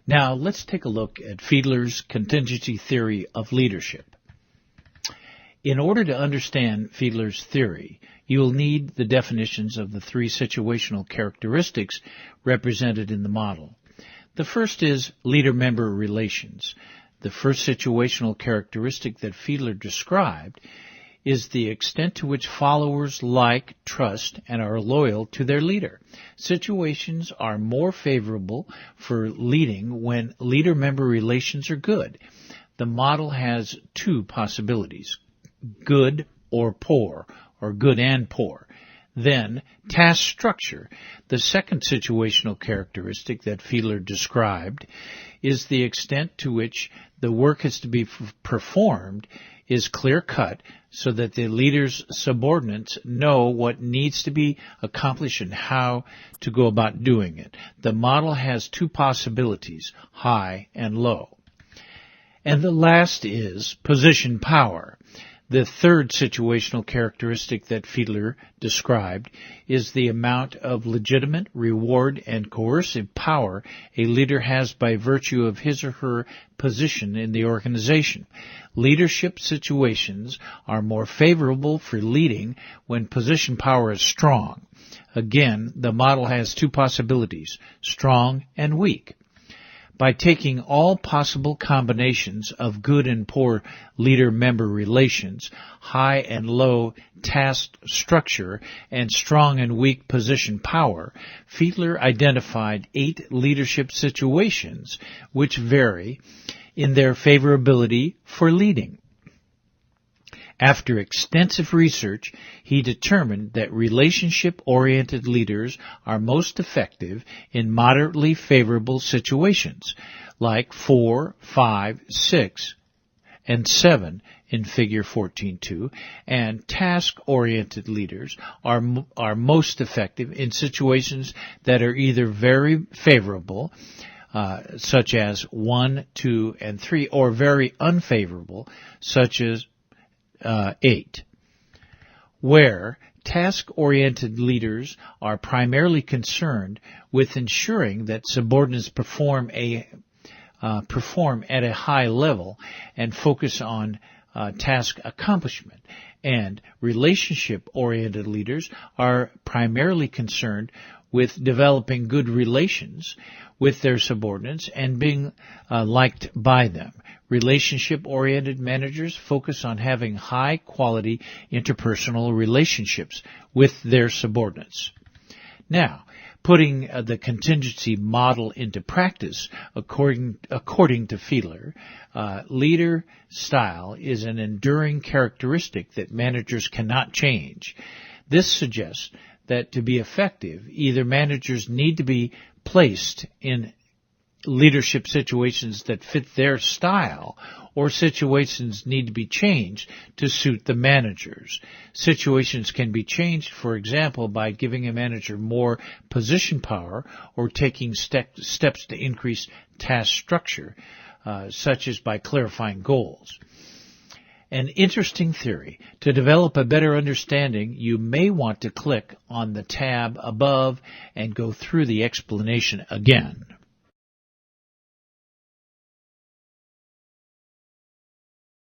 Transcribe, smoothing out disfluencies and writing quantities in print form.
Now, let's take a look at Fiedler's contingency theory of leadership. In order to understand Fiedler's theory, you will need the definitions of the three situational characteristics represented in the model. The first is leader-member relations. The first situational characteristic that Fiedler described is the extent to which followers like, trust, and are loyal to their leader. Situations are more favorable for leading when leader-member relations are good. The model has two possibilities, good or poor, or good and poor. Then, task structure. The second situational characteristic that Fiedler described is the extent to which the work is to be performed is clear-cut so that the leader's subordinates know what needs to be accomplished and how to go about doing it. The model has two possibilities, high and low. And the last is position power. The third situational characteristic that Fiedler described is the amount of legitimate, reward, and coercive power a leader has by virtue of his or her position in the organization. Leadership situations are more favorable for leading when position power is strong. Again, the model has two possibilities, strong and weak. By taking all possible combinations of good and poor leader-member relations, high and low task structure, and strong and weak position power, Fiedler identified 8 leadership situations which vary in their favorability for leading. After extensive research, he determined that relationship-oriented leaders are most effective in moderately favorable situations, like 4, 5, 6, and 7 in Figure 14.2, and task-oriented leaders are most effective in situations that are either very favorable, such as 1, 2, and 3, or very unfavorable, such as 8, where task-oriented leaders are primarily concerned with ensuring that subordinates perform at a high level and focus on task accomplishment, and relationship-oriented leaders are primarily concerned with developing good relations with their subordinates and being liked by them. Relationship-oriented managers focus on having high-quality interpersonal relationships with their subordinates. Now, putting the contingency model into practice, according to Fiedler, leader style is an enduring characteristic that managers cannot change. This suggests that to be effective, either managers need to be placed in leadership situations that fit their style, or situations need to be changed to suit the managers. Situations can be changed, for example, by giving a manager more position power or taking steps to increase task structure, such as by clarifying goals. An interesting theory. To develop a better understanding, you may want to click on the tab above and go through the explanation again.